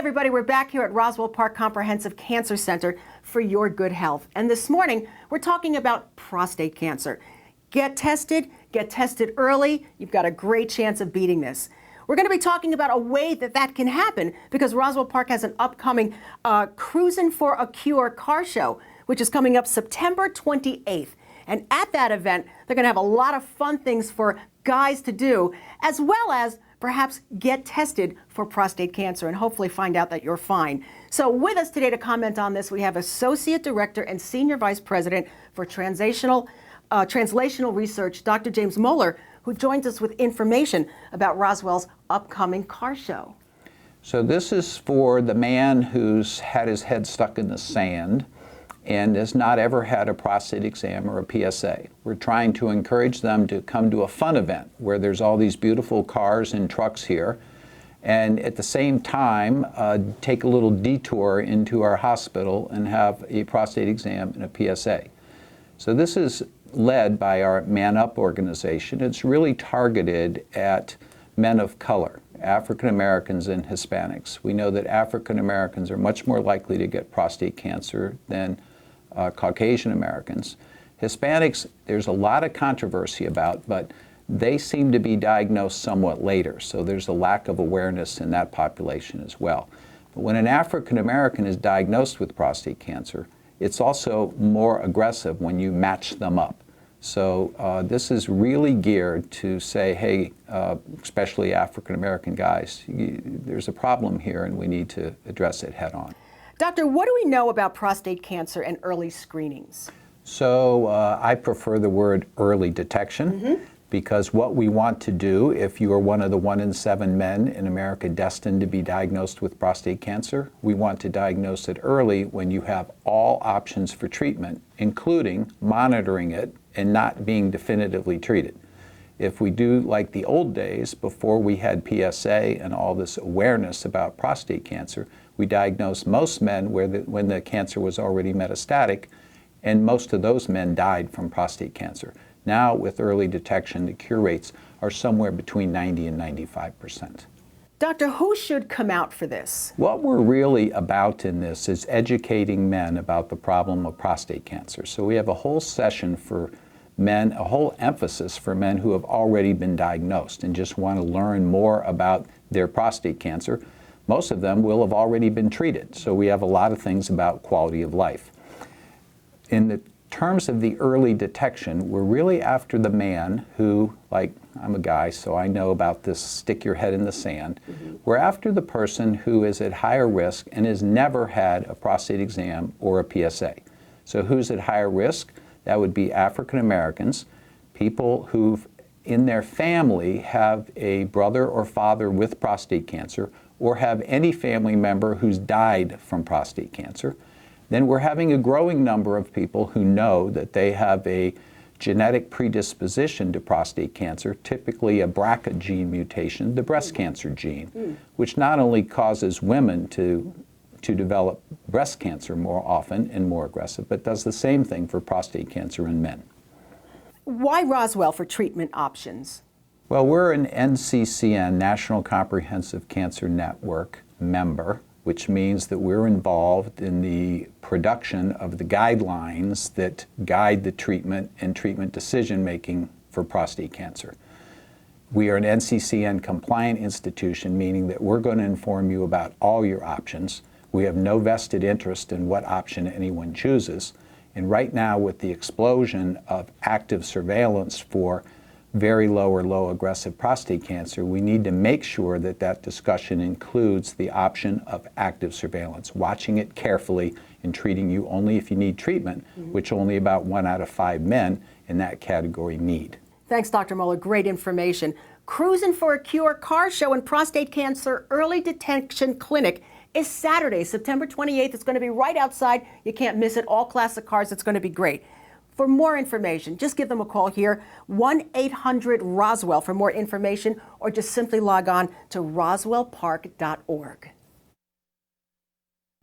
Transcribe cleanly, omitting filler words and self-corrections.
everybody, we're back here at Roswell Park Comprehensive Cancer Center for your good health. And this morning, we're talking about prostate cancer. Get tested early. You've got a great chance of beating this. We're going to be talking about a way that can happen because Roswell Park has an upcoming Cruisin for a Cure car show, which is coming up September 28th. And at that event, they're going to have a lot of fun things for guys to do, as well as perhaps get tested for prostate cancer and hopefully find out that you're fine. So with us today to comment on this, we have Associate Director and Senior Vice President for Translational Research, Dr. James Muller, who joins us with information about Roswell's upcoming car show. So this is for the man who's had his head stuck in the sand and has not ever had a prostate exam or a PSA. We're trying to encourage them to come to a fun event where there's all these beautiful cars and trucks here, and at the same time take a little detour into our hospital and have a prostate exam and a PSA. So this is led by our Man Up organization. It's really targeted at men of color, African Americans and Hispanics. We know that African Americans are much more likely to get prostate cancer than Caucasian Americans. Hispanics, there's a lot of controversy about, but they seem to be diagnosed somewhat later, so there's a lack of awareness in that population as well. But when an African American is diagnosed with prostate cancer, it's also more aggressive when you match them up. So this is really geared to say, hey, especially African American guys, there's a problem here and we need to address it head on. Doctor, what do we know about prostate cancer and early screenings? So I prefer the word early detection because what we want to do, if you are one of the 1 in 7 men in America destined to be diagnosed with prostate cancer, we want to diagnose it early when you have all options for treatment, including monitoring it and not being definitively treated. If we do like the old days, before we had PSA and all this awareness about prostate cancer, we diagnosed most men when the cancer was already metastatic, and most of those men died from prostate cancer. Now, with early detection, the cure rates are somewhere between 90 and 95%. Doctor, who should come out for this? What we're really about in this is educating men about the problem of prostate cancer. So we have a whole session for men, a whole emphasis for men who have already been diagnosed and just want to learn more about their prostate cancer. Most of them will have already been treated, so we have a lot of things about quality of life. In the terms of the early detection, we're really after the man who, like, I'm a guy, so I know about this stick your head in the sand. We're after the person who is at higher risk and has never had a prostate exam or a PSA. So who's at higher risk? That would be African Americans, people who in their family have a brother or father with prostate cancer or have any family member who's died from prostate cancer. Then we're having a growing number of people who know that they have a genetic predisposition to prostate cancer, typically a BRCA gene mutation, the breast cancer gene, which not only causes women to develop breast cancer more often and more aggressive, but does the same thing for prostate cancer in men. Why Roswell for treatment options? Well, we're an NCCN, National Comprehensive Cancer Network member, which means that we're involved in the production of the guidelines that guide the treatment and treatment decision-making for prostate cancer. We are an NCCN compliant institution, meaning that we're going to inform you about all your options. We have no vested interest in what option anyone chooses. And right now, with the explosion of active surveillance for very low or low aggressive prostate cancer, we need to make sure that that discussion includes the option of active surveillance, watching it carefully and treating you only if you need treatment, which only about 1 out of 5 men in that category need. Thanks, Dr. Muller. Great information. Cruisin for a Cure car show and prostate cancer early detection clinic is Saturday, September 28th. It's going to be right outside. You can't miss it. All classic cars. It's going to be great. For more information, just give them a call here, 1-800-ROSWELL for more information, or just simply log on to roswellpark.org.